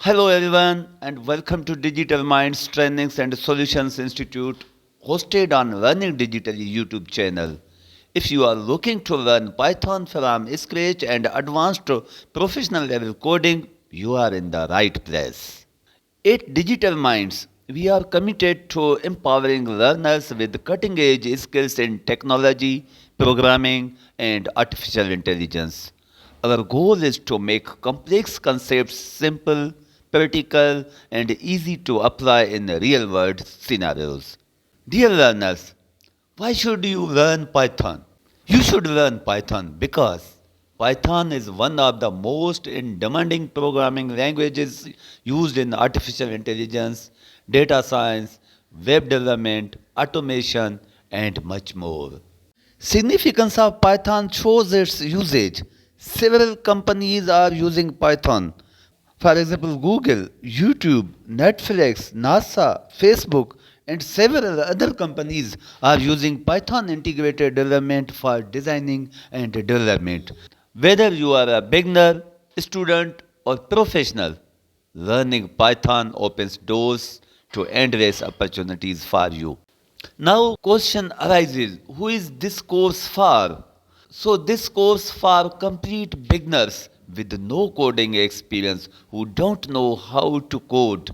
Hello, everyone, and welcome to Digital Minds Trainings and Solutions Institute, hosted on Learning Digitally YouTube channel. If you are looking to learn Python from scratch and advanced to professional level coding, you are in the right place. At Digital Minds, we are committed to empowering learners with cutting edge skills in technology, programming, and artificial intelligence. Our goal is to make complex concepts simple, practical, and easy to apply in real world scenarios. Dear learners, why should you learn Python? You should learn Python because Python is one of the most demanding programming languages used in artificial intelligence, data science, web development, automation, and much more. Significance of Python shows its usage. Several companies are using Python. For example, Google, YouTube, Netflix, NASA, Facebook, and several other companies are using Python integrated development for designing and development. Whether you are a beginner, student, or professional, learning Python opens doors to endless opportunities for you. Now question arises, who is this course for? So this course for complete beginners with no coding experience who don't know how to code,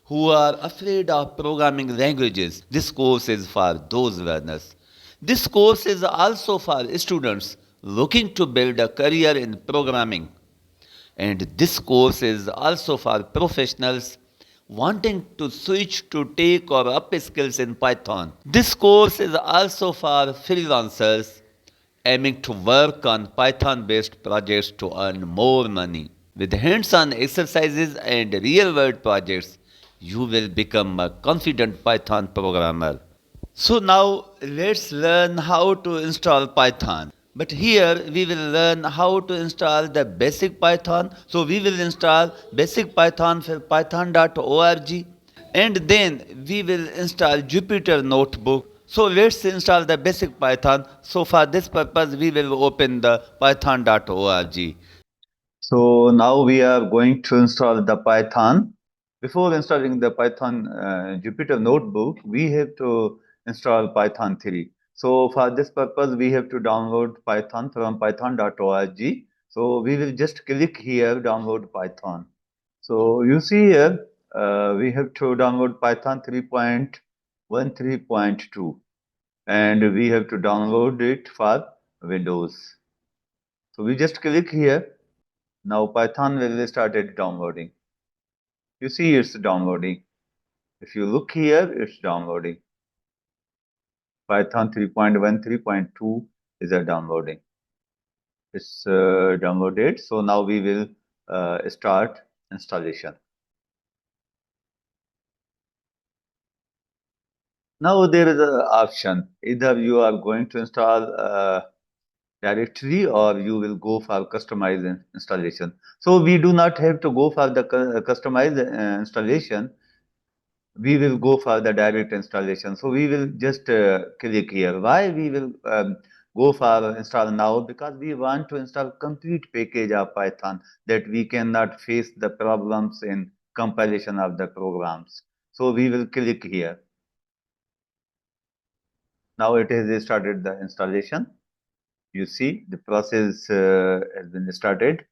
who are afraid of programming languages. This course is for those learners. This course is also for students looking to build a career in programming. And this course is also for professionals wanting to switch to take or up skills in Python. This course is also for freelancers aiming to work on Python based projects to earn more money. With hands on exercises and real world projects, you will become a confident Python programmer. So now let's learn how to install Python. But here we will learn how to install the basic Python. So we will install basic Python for python.org, and then we will install Jupyter Notebook. So let's install the basic Python. So for this purpose we will open the python.org. So now we are going to install the Python. Before installing the Python Jupyter Notebook, we have to install Python 3. So for this purpose, we have to download Python from python.org. So we will just click here, download Python. So you see here, we have to download Python 3.13.2, and we have to download it for Windows. So we just click here. Now Python will start downloading. You see it's downloading. If you look here, it's downloading. Python 3.13.2 is downloading. It's downloaded. So now we will start installation. Now there is an option. Either you are going to install directory or you will go for customized installation. So we do not have to go for the customized installation. We will go for the direct installation. So we will just click here. Why we will go for install now? Because we want to install complete package of Python that we cannot face the problems in compilation of the programs. So we will click here. Now it has started the installation. You see the process has been started.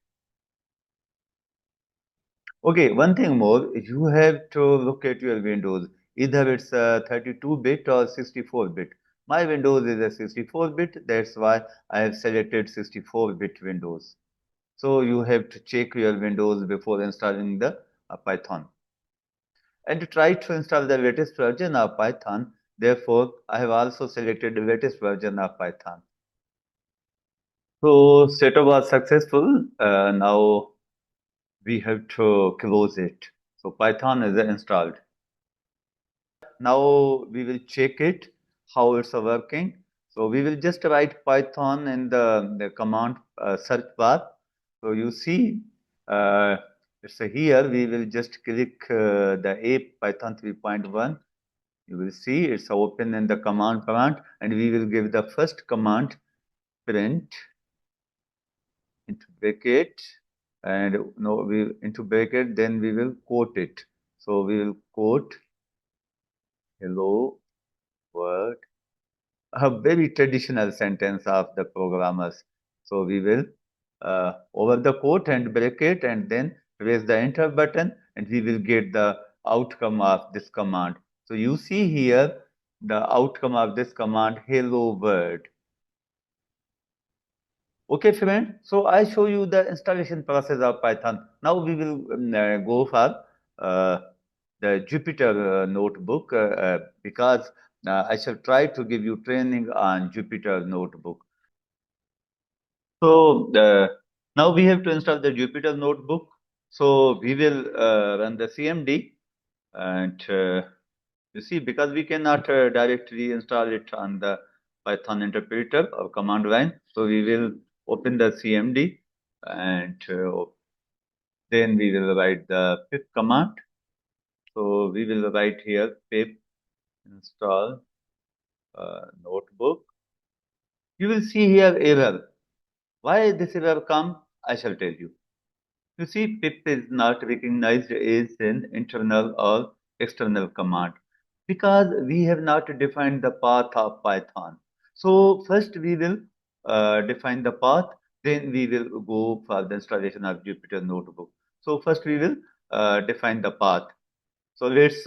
Okay, one thing more, you have to look at your Windows. Either it's a 32-bit or 64-bit. My Windows is a 64-bit, that's why I have selected 64-bit Windows. So you have to check your Windows before installing the Python. And to try to install the latest version of Python, therefore I have also selected the latest version of Python. So setup was successful. Now we have to close it. So Python is installed. Now we will check it, how it's working. So we will just write Python in the command search bar. So you see, it's here. We will just click the app Python 3.1. You will see it's open in the command prompt, and we will give the first command print into bracket and no, we into bracket, then we will quote it. So we will quote hello world, a very traditional sentence of the programmers. So we will over the quote and bracket and then press the enter button and we will get the outcome of this command. So you see here the outcome of this command, hello world. Okay, friend. So I show you the installation process of Python. Now we will go for uh, the Jupyter notebook because I shall try to give you training on Jupyter notebook. So now we have to install the Jupyter notebook. So we will run the CMD and you see because we cannot directly install it on the Python interpreter or command line. So we will open the CMD and then we will write the pip command. So we will write here pip install notebook. You will see here error. Why this error come? I shall tell you. You see, pip is not recognized as an internal or external command because we have not defined the path of Python. So first we will define the path, then we will go for the installation of Jupyter Notebook. So first we will define the path. So let's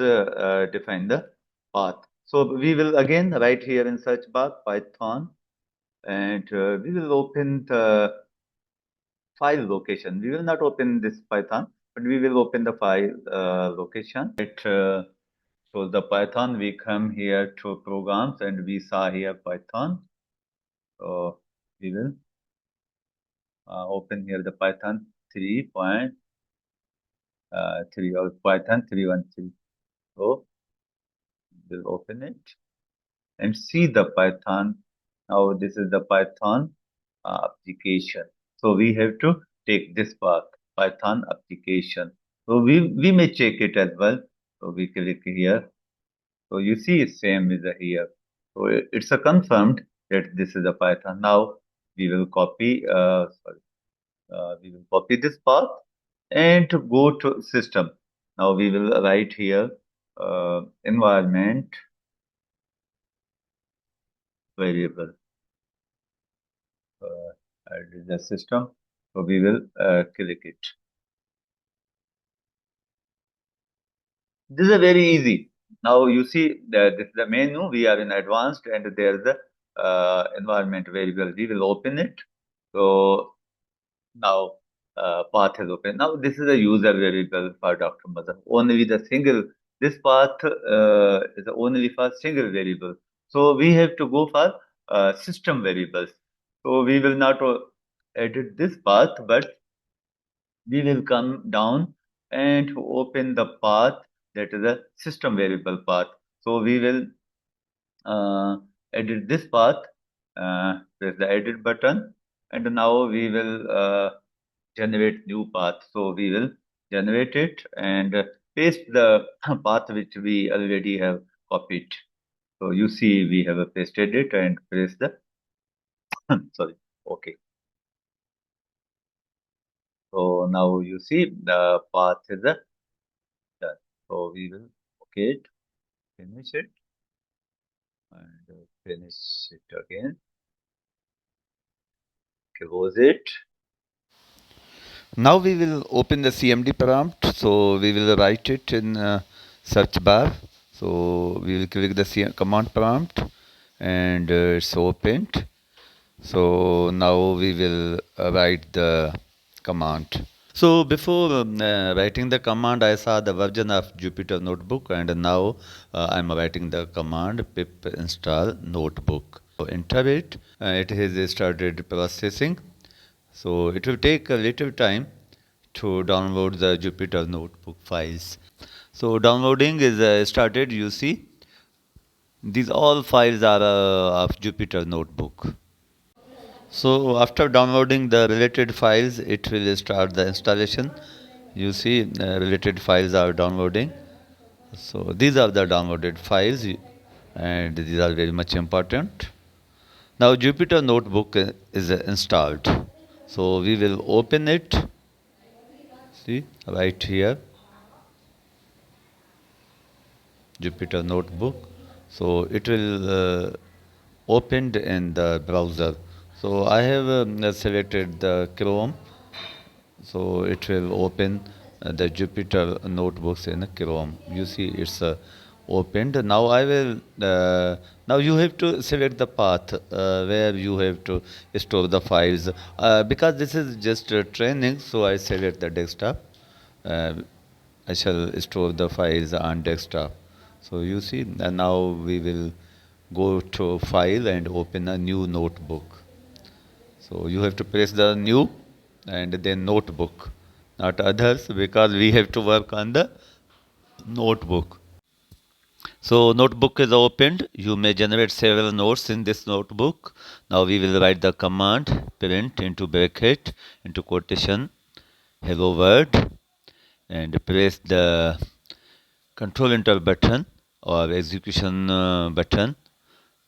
define the path. So we will again write here in search bar Python and we will open the file location. We will not open this Python, but we will open the file location. It shows the Python. We come here to programs and we saw here Python. So we will open here the Python 3.3 or Python 3.13. So we'll open it and see the Python. Now this is the Python application. So we have to take this path, Python application. So we may check it as well. So we click here. So you see it's same is here. So it's a confirmed that this is a Python. Now we will copy, we will copy this path and to go to system. Now we will write here environment variable. Add the system. So we will click it. This is a very easy. Now you see that this is the menu. We are in advanced and there is the environment variable. We will open it. So now path is open. Now this is a user variable for Dr. Mother. Only the single, this path is only for single variable. So we have to go for system variables. So we will not edit this path, but we will come down and open the path that is a system variable path. So we will edit this path, press the edit button, and now we will generate new path. So we will generate it and paste the path which we already have copied. So you see we have pasted it and press the sorry, okay. So now you see the path is done. So we will okay it, finish it, and finish it again. Close it. Now we will open the CMD prompt. So we will write it in search bar. So we will click the command prompt and it's opened. So now we will write the command. So before writing the command, I saw the version of Jupyter Notebook, and now I'm writing the command pip install notebook. So enter it. It has started processing. So it will take a little time to download the Jupyter Notebook files. So downloading is started. You see, these all files are of Jupyter Notebook. So after downloading the related files, it will start the installation. You see related files are downloading. So these are the downloaded files and these are very much important. Now Jupyter Notebook is installed. So we will open it See, right here, Jupyter Notebook. So it will opened in the browser. So I have selected the Chrome, so it will open the Jupyter notebooks in Chrome. You see, it's opened. Now I will. Now you have to select the path where you have to store the files. Because this is just training, so I select the desktop. Uh, I shall store the files on desktop. So you see, now we will go to file and open a new notebook. So you have to press the new and then notebook, not others, because we have to work on the notebook. So notebook is opened. You may generate several notes in this notebook. Now we will write the command print into bracket into quotation hello world and press the control enter button or execution button.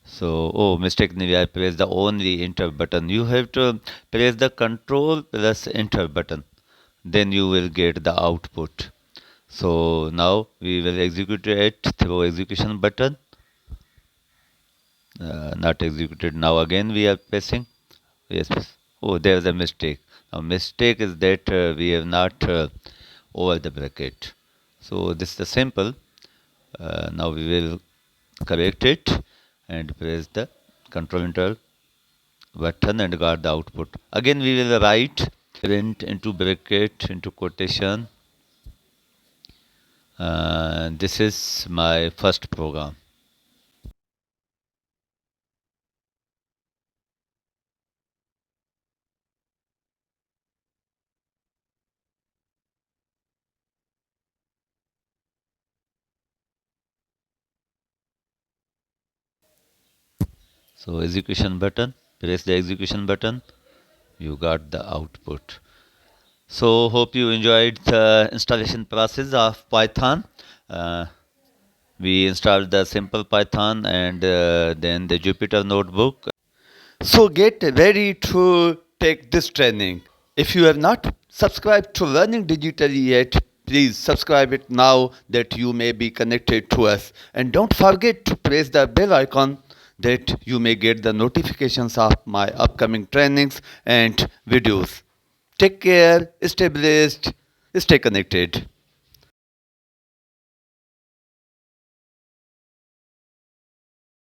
So, oh, mistakenly I pressed the only enter button. You have to press the control plus enter button. Then you will get the output. So now we will execute it through execution button. Not executed. Now again we are pressing. Yes. Oh, there is a mistake. Now mistake is that we have not over the bracket. So this is the simple. Now we will correct it and press the control enter button and got the output. Again we will write print into bracket into quotation. This is my first program. So execution button, press the execution button, you got the output. So hope you enjoyed the installation process of Python. Uh, we installed the simple Python and then the Jupyter Notebook. So get ready to take this training. If you have not subscribed to Learning Digitally yet, please subscribe it now that you may be connected to us. And don't forget to press the bell icon that you may get the notifications of my upcoming trainings and videos. Take care, stay blessed, stay connected.